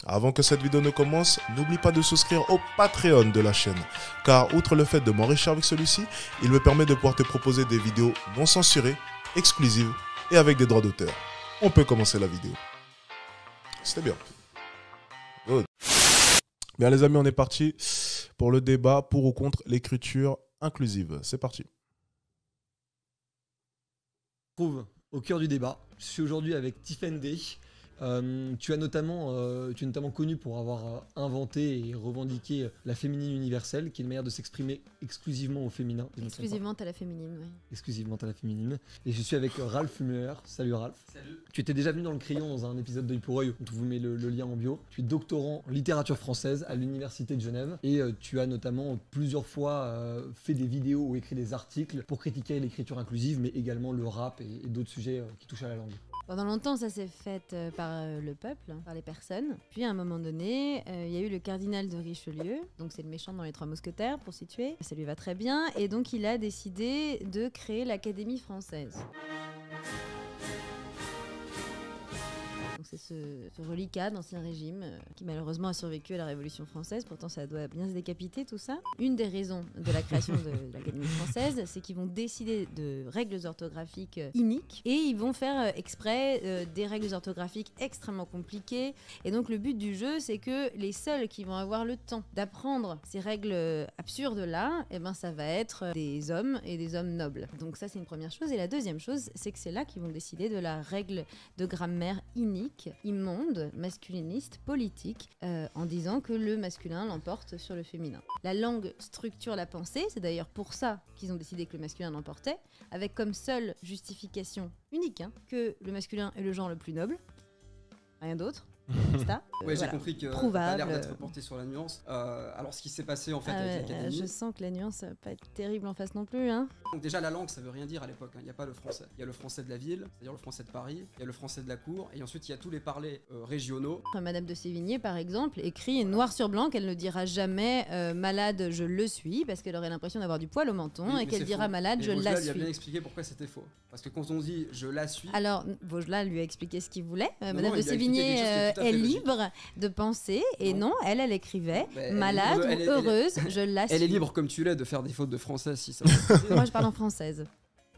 Avant que cette vidéo ne commence, n'oublie pas de souscrire au Patreon de la chaîne, car outre le fait de m'enrichir avec celui-ci, il me permet de pouvoir te proposer des vidéos non censurées, exclusives et avec des droits d'auteur. On peut commencer la vidéo. C'était bien. Good. Bien les amis, on est parti pour le débat pour ou contre l'écriture inclusive. C'est parti. Trouve au cœur du débat. Je suis aujourd'hui avec Tiffen Day. Tu es notamment connu pour avoir inventé et revendiqué la féminine universelle, qui est une manière de s'exprimer exclusivement au féminin. Exclusivement à la féminine, oui. Exclusivement à la féminine. Et je suis avec Ralph Muller. Salut Ralph. Salut. Tu étais déjà venu dans le crayon dans un épisode d'Œil pour Œil, on vous met le lien en bio. Tu es doctorant en littérature française à l'Université de Genève et tu as notamment plusieurs fois fait des vidéos ou écrit des articles pour critiquer l'écriture inclusive, mais également le rap et d'autres sujets qui touchent à la langue. Pendant longtemps, ça s'est fait par le peuple, par les personnes. Puis à un moment donné, il y a eu le cardinal de Richelieu, donc c'est le méchant dans les Trois Mousquetaires pour situer. Ça lui va très bien et donc il a décidé de créer l'Académie française. C'est ce reliquat d'Ancien Régime qui malheureusement a survécu à la Révolution française, pourtant ça doit bien se décapiter tout ça. Une des raisons de la création de l'Académie française, c'est qu'ils vont décider de règles orthographiques iniques et ils vont faire exprès des règles orthographiques extrêmement compliquées. Et donc le but du jeu, c'est que les seuls qui vont avoir le temps d'apprendre ces règles absurdes-là, eh ben, ça va être des hommes et des hommes nobles. Donc ça c'est une première chose. Et la deuxième chose, c'est que c'est là qu'ils vont décider de la règle de grammaire inique, immonde, masculiniste, politique, en disant que le masculin l'emporte sur le féminin. La langue structure la pensée, c'est d'ailleurs pour ça qu'ils ont décidé que le masculin l'emportait, avec comme seule justification unique que le masculin est le genre le plus noble, rien d'autre. Ouais, j'ai compris que prouvable. t'as l'air d'être porté sur la nuance. Alors, ce qui s'est passé en fait avec l'Académie. Je sens que la nuance va pas être terrible en face non plus. Hein. Donc, déjà, la langue, ça veut rien dire à l'époque. Il n'y a pas le français. Il y a le français de la ville, c'est-à-dire le français de Paris. Il y a le français de la cour. Et ensuite, il y a tous les parlers régionaux. Madame de Sévigné, par exemple, écrit noir sur blanc qu'elle ne dira jamais malade, je le suis, parce qu'elle aurait l'impression d'avoir du poil au menton, Oui, et qu'elle dira faux. malade, et je Vaugelas la lui a suis. bien expliqué pourquoi c'était faux. Parce que quand on dit je la suis. Alors, Vaugelas lui a expliqué ce qu'il voulait. Madame non, de il lui a expliqué Sévigné quelque chose qui est tout à est fait logique. libre de penser, et non, elle écrivait elle malade est ou libre, heureuse, je la suis. Elle est libre comme tu l'es de faire des fautes de français si ça. Moi, je parle en française.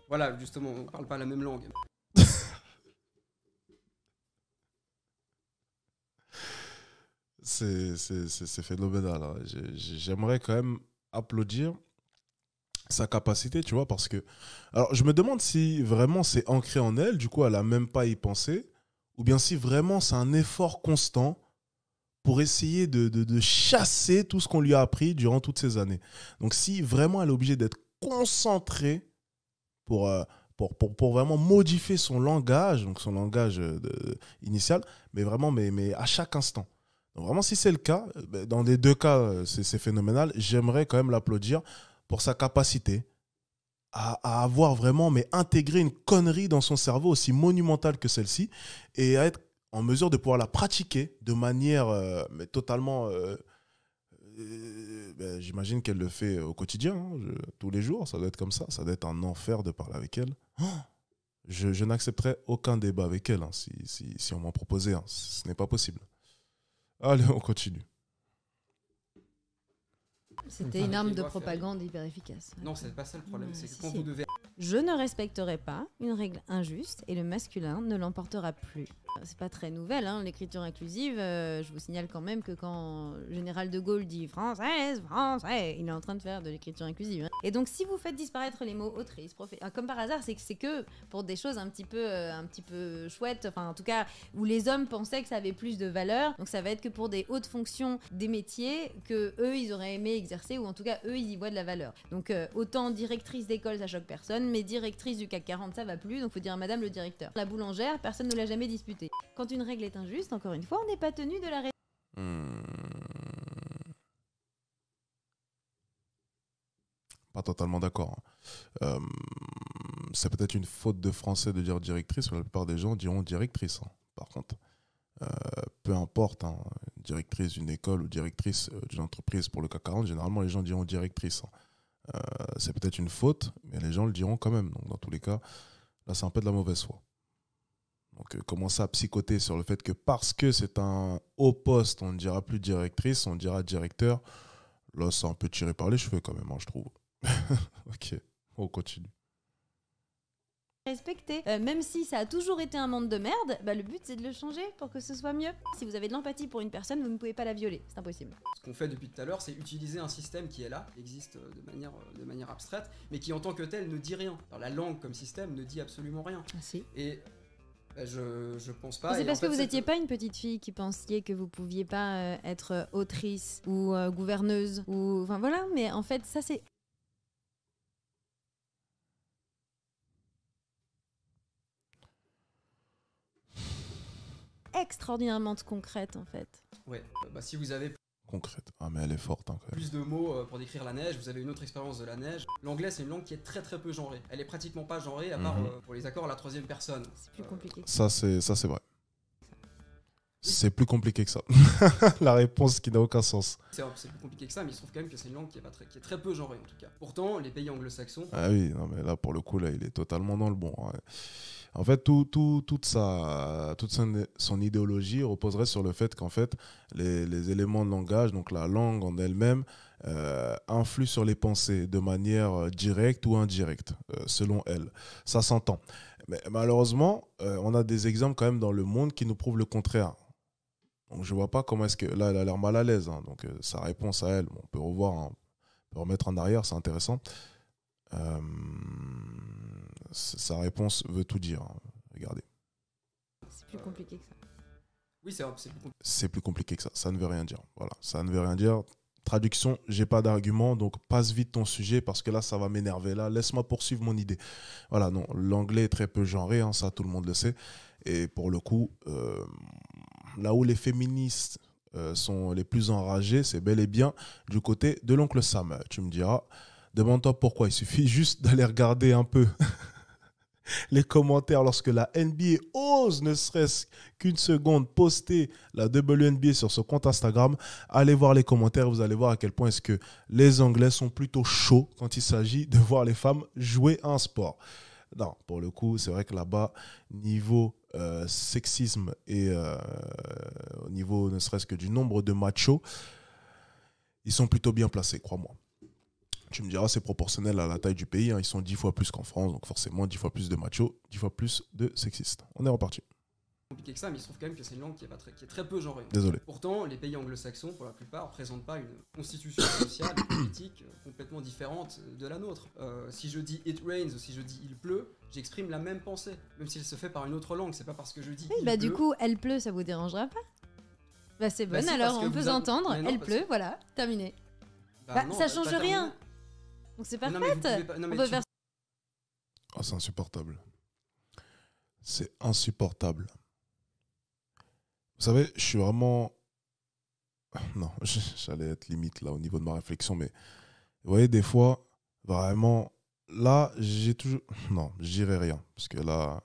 Voilà, justement, on parle pas la même langue. C'est phénoménal. Hein. J'aimerais quand même applaudir sa capacité, tu vois, parce que... Alors, je me demande si vraiment c'est ancré en elle, du coup, elle n'a même pas y pensé, ou bien si vraiment c'est un effort constant pour essayer de chasser tout ce qu'on lui a appris durant toutes ces années. Donc, si vraiment elle est obligée d'être concentrée pour vraiment modifier son langage, donc son langage initial, mais vraiment mais à chaque instant. Donc vraiment, si c'est le cas, dans les deux cas, c'est phénoménal. J'aimerais quand même l'applaudir pour sa capacité à avoir vraiment intégré une connerie dans son cerveau aussi monumentale que celle-ci et à être en mesure de pouvoir la pratiquer de manière totalement... j'imagine qu'elle le fait au quotidien, hein, tous les jours, ça doit être comme ça. Ça doit être un enfer de parler avec elle. Je n'accepterai aucun débat avec elle hein, si on m'en proposait. Hein. Ce n'est pas possible. Allez, on continue. C'était une arme de propagande hyper efficace. Non, c'est pas ça le problème. C'est que si, quand si. vous devez. Je ne respecterai pas une règle injuste et le masculin ne l'emportera plus. C'est pas très nouvelle, hein, l'écriture inclusive. Je vous signale quand même que quand le général de Gaulle dit française, français, il est en train de faire de l'écriture inclusive. Hein. Et donc, si vous faites disparaître les mots autrice, comme par hasard, c'est que pour des choses un petit peu chouettes, enfin en tout cas où les hommes pensaient que ça avait plus de valeur. Donc, ça va être que pour des hautes fonctions, des métiers que eux ils auraient aimé exercer ou en tout cas eux ils y voient de la valeur. Donc, autant directrice d'école, ça choque personne, mais directrice du CAC 40, ça va plus. Donc, faut dire à Madame le directeur. La boulangère, personne ne l'a jamais disputée. Quand une règle est injuste, encore une fois, on n'est pas tenu de la Pas totalement d'accord. Hein. C'est peut-être une faute de français de dire directrice, mais la plupart des gens diront directrice. Hein. Par contre, peu importe, hein, directrice d'une école ou directrice d'une entreprise pour le CAC 40, généralement les gens diront directrice. Hein. C'est peut-être une faute, mais les gens le diront quand même. Donc, dans tous les cas, là, c'est un peu de la mauvaise foi. Donc, commencer à psychoter sur le fait que parce que c'est un haut poste, on ne dira plus directrice, on dira directeur. Là, c'est un peu tiré par les cheveux quand même, hein, je trouve. Ok, on continue. Respecter. Même si ça a toujours été un monde de merde, bah, le but c'est de le changer pour que ce soit mieux. Si vous avez de l'empathie pour une personne, vous ne pouvez pas la violer, c'est impossible. Ce qu'on fait depuis tout à l'heure, c'est utiliser un système qui est là, qui existe de manière abstraite, mais qui en tant que tel ne dit rien. Alors, la langue comme système ne dit absolument rien. Ah, si. Et je pense pas. C'est et parce en que fait, vous n'étiez pas une petite fille qui pensiez que vous pouviez pas être autrice ou gouverneuse ou enfin voilà, mais en fait ça c'est extraordinairement concrète en fait. Ouais, si vous avez Concrète. Ah, mais elle est forte, hein, quand même. plus de mots pour décrire la neige, vous avez une autre expérience de la neige. L'anglais, c'est une langue qui est très très peu genrée. Elle est pratiquement pas genrée, à part pour les accords à la troisième personne. C'est plus compliqué. Ça, c'est vrai. C'est plus compliqué que ça. La réponse qui n'a aucun sens. C'est plus compliqué que ça, mais il se trouve quand même que c'est une langue qui est très peu genrée en tout cas. Pourtant, les pays anglo-saxons, Ah oui, non, mais là, pour le coup, là, il est totalement dans le bon. Ouais. En fait, toute son idéologie reposerait sur le fait qu'en fait, les éléments de langage, donc la langue en elle-même, influent sur les pensées de manière directe ou indirecte, selon elle. Ça s'entend. Mais malheureusement, on a des exemples quand même dans le monde qui nous prouvent le contraire. Donc je vois pas comment est-ce que... Là, elle a l'air mal à l'aise. Hein, donc sa réponse à elle, on peut revoir, hein, on peut remettre en arrière, c'est intéressant. Sa réponse veut tout dire. Hein. Regardez. C'est plus compliqué que ça. oui, c'est plus compliqué. C'est plus compliqué que ça. Ça ne veut rien dire. Voilà, ça ne veut rien dire. Traduction, j'ai pas d'argument, donc passe vite ton sujet parce que là, ça va m'énerver. Là, laisse-moi poursuivre mon idée. Voilà, non, l'anglais est très peu genré, hein, ça tout le monde le sait. Et pour le coup, là où les féministes sont les plus enragées, c'est bel et bien du côté de l'oncle Sam. Tu me diras, demande-toi pourquoi. Il suffit juste d'aller regarder un peu les commentaires lorsque la NBA ose ne serait-ce qu'une seconde poster la WNBA sur son compte Instagram. Allez voir les commentaires, vous allez voir à quel point est-ce que les Anglais sont plutôt chauds quand il s'agit de voir les femmes jouer à un sport. Non, pour le coup, c'est vrai que là-bas, niveau sexisme et au niveau ne serait-ce que du nombre de machos, ils sont plutôt bien placés, crois-moi. Tu me diras, c'est proportionnel à la taille du pays. Hein. Ils sont 10 fois plus qu'en France, donc forcément 10 fois plus de machos, 10 fois plus de sexistes. On est reparti. Compliqué que ça, mais il se trouve quand même que c'est une langue qui est très peu genrée. Désolé. Pourtant, les pays anglo-saxons, pour la plupart, présentent pas une constitution sociale et politique complètement différente de la nôtre. Si je dis it rains ou si je dis il pleut, j'exprime la même pensée, même s'il se fait par une autre langue. C'est pas parce que je dis Oui, il bah pleut. du coup, elle pleut, ça vous dérangera pas? Bah c'est Bah bon, si, alors parce que on peut vous avez- s'entendre, Mais non, elle parce pleut, que- voilà, terminé. Non, ça pas change terminé. rien. Donc c'est Mais non, parfait. mais vous pouvez pas- non, mais On peut tu- faire Ah, c'est insupportable. C'est insupportable. Vous savez, je suis vraiment... Non, j'allais être limite là au niveau de ma réflexion, mais vous voyez, des fois, vraiment, là, j'ai toujours... Non, j'irai rien, parce que là,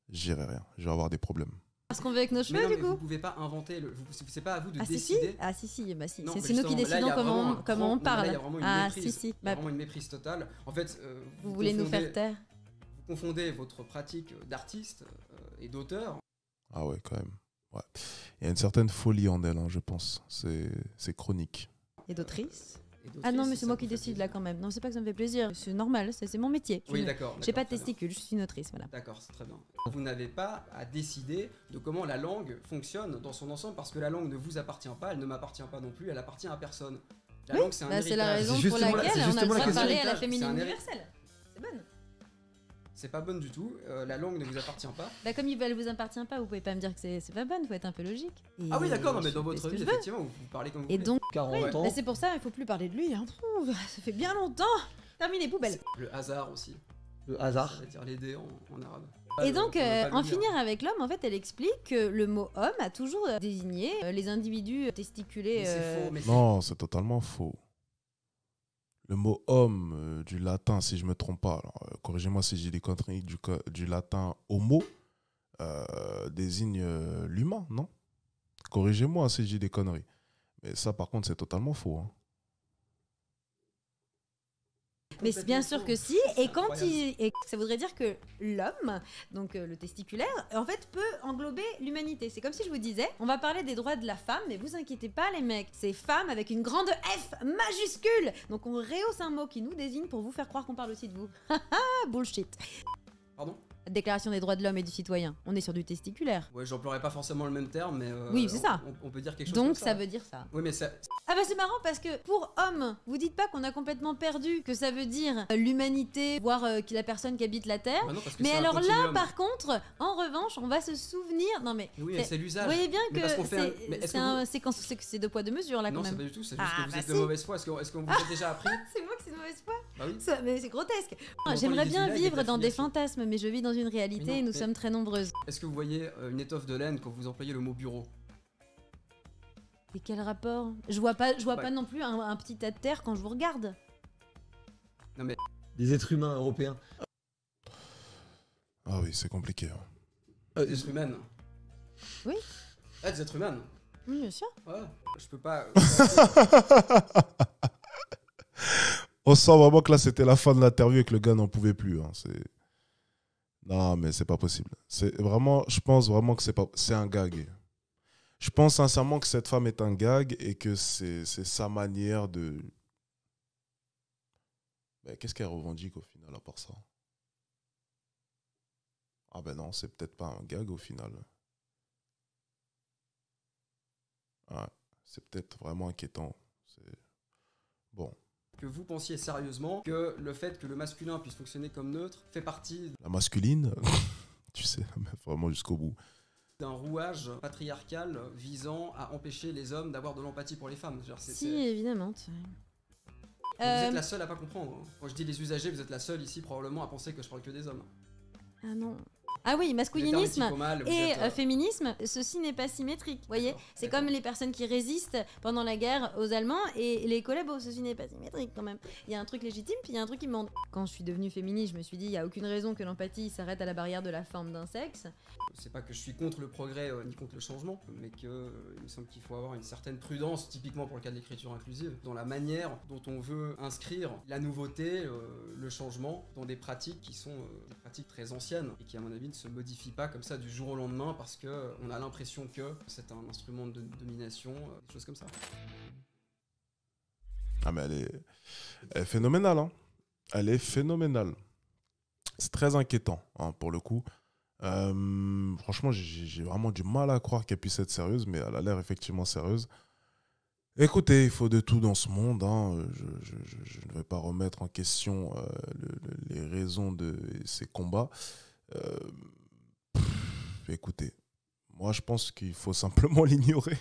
j'irai rien. Je vais avoir des problèmes. ce qu'on veut avec nos Mais cheveux non, du mais coup. vous pouvez pas inventer c'est pas à vous de Ah si si, décider. ah si si, bah si. Non, C'est mais nous qui justement, là, il y décidons a comment vraiment un comment on grand- non, là, il y parle. a vraiment une Ah méprise. si si, Il y a bah, vraiment une méprise totale. En fait, vous voulez nous confondez- faire taire. Vous confondez votre pratique d'artiste et d'auteur. Ah ouais, quand même. Ouais. Il y a une certaine folie en elle, hein, je pense. C'est chronique. Et d'autrice. et d'autrice, Ah non, mais ça c'est moi vous qui fait décide là plaisir. quand même. Non, c'est pas que ça me fait plaisir. C'est normal, c'est mon métier. Oui, d'accord. J'ai pas de très bien. testicules, je suis une autrice, voilà. D'accord, c'est très bien. Vous n'avez pas à décider de comment la langue fonctionne dans son ensemble parce que la langue ne vous appartient pas, elle ne m'appartient pas non plus, elle appartient à personne. La langue, c'est un Bah, c'est la héritage. raison C'est pour justement laquelle la- on a c'est le justement droit la de question. parler à la C'est un féminine héritage. universelle. C'est bonne. C'est pas bonne du tout, la langue ne vous appartient pas. Bah comme elle vous appartient pas, vous pouvez pas me dire que c'est pas bonne, faut être un peu logique. Ah oui, Et d'accord, non, mais je dans fais votre ce que vie, je veux. effectivement, vous parlez comme vous Et voulez. donc, 40 ans. bah, c'est pour ça, il faut plus parler de lui. Hein. Ouh, ça fait bien longtemps. Terminé, poubelle. Le hasard aussi. Le Ça hasard. veut dire les dés en arabe. Et donc, On va pas le en dire. finir avec l'homme, en fait, elle explique que le mot homme a toujours désigné les individus testiculés. Mais c'est faux, mais c'est- Non, c'est totalement faux. Le mot homme du latin, si je ne me trompe pas, alors, corrigez-moi si j'ai des conneries, du latin homo, désigne l'humain, non? Corrigez-moi si j'ai des conneries. Mais ça, par contre, c'est totalement faux. Hein. Mais c'est bien sûr que si, et quand Incroyable. et ça voudrait dire que l'homme, donc le testiculaire, en fait peut englober l'humanité. C'est comme si je vous disais, on va parler des droits de la femme, mais vous inquiétez pas les mecs, c'est femme avec une grande F majuscule. Donc on rehausse un mot qui nous désigne pour vous faire croire qu'on parle aussi de vous. Haha, bullshit. Pardon? Déclaration des droits de l'homme et du citoyen. On est sur du testiculaire. Ouais, j'emploierais pas forcément le même terme, mais. Oui, c'est ça. On peut dire quelque chose Donc comme ça veut dire ça. Oui, mais ça. Ah bah c'est marrant parce que pour homme, vous dites pas qu'on a complètement perdu, que ça veut dire l'humanité, voire la personne qui habite la Terre. Bah non, parce que Mais c'est un alors là, continuum. par contre, en revanche, on va se souvenir. Non mais Oui, mais c'est vous l'usage. voyez bien Mais que parce qu'on fait un- mais est-ce que c'est deux poids deux mesures là quand Non, c'est même. pas du tout, c'est juste Ah, que vous bah êtes de si. mauvaise foi. Est-ce qu'on vous a déjà appris? C'est moi qui suis de mauvaise foi. Bah oui. Mais c'est grotesque. entend J'aimerais les bien désignats vivre avec dans des l'affiliation. fantasmes, mais je vis dans une réalité Mais non, et nous mais- sommes très nombreuses. Est-ce que vous voyez une étoffe de laine quand vous employez le mot bureau? Et quel rapport? Je vois pas Ouais. non plus un petit tas de terre quand je vous regarde. Des êtres humains européens. Ah oui, c'est compliqué. Hein. Des êtres humaines. Oui. Ah, des êtres humaines. Oui, bien sûr. Ouais. Je peux pas. On sent vraiment que là, c'était la fin de l'interview et que le gars n'en pouvait plus. Hein. Non, mais c'est pas possible. C'est vraiment, je pense vraiment que c'est un gag. Je pense sincèrement que cette femme est un gag et que c'est sa manière de. Mais qu'est-ce qu'elle revendique au final à part ça? Ah ben non, c'est peut-être pas un gag au final. Ouais, c'est peut-être vraiment inquiétant. Bon, Que vous pensiez sérieusement que le fait que le masculin puisse fonctionner comme neutre fait partie la masculine, tu sais, mais vraiment jusqu'au bout. d'un rouage patriarcal visant à empêcher les hommes d'avoir de l'empathie pour les femmes. Genre, Si, évidemment. Vous êtes la seule à pas comprendre. Quand je dis les usagers, vous êtes la seule ici probablement à penser que je parle que des hommes. Ah non. Ah oui, Vous êtes un masculinisme petit peu mal, vous et êtes, féminisme, ceci n'est pas symétrique. Vous voyez, D'accord, c'est d'accord. comme les personnes qui résistent pendant la guerre aux Allemands et les collabos, ceci n'est pas symétrique quand même. Il y a un truc légitime, puis il y a un truc qui monte. Quand je suis devenue féministe, je me suis dit, il n'y a aucune raison que l'empathie s'arrête à la barrière de la forme d'un sexe. C'est pas que je suis contre le progrès ni contre le changement, mais que il me semble qu'il faut avoir une certaine prudence, typiquement pour le cas de l'écriture inclusive, dans la manière dont on veut inscrire la nouveauté, le changement, dans des pratiques qui sont des pratiques très anciennes et qui, à mon avis, ne se modifient pas comme ça du jour au lendemain parce que on a l'impression que c'est un instrument de domination, des choses comme ça. Ah mais elle est phénoménale. Hein. Elle est phénoménale. C'est très inquiétant hein, pour le coup. Franchement, j'ai vraiment du mal à croire qu'elle puisse être sérieuse, mais elle a l'air effectivement sérieuse. Écoutez, il faut de tout dans ce monde. Hein. Je ne vais pas remettre en question les raisons de ces combats. Écoutez, moi je pense qu'il faut simplement l'ignorer.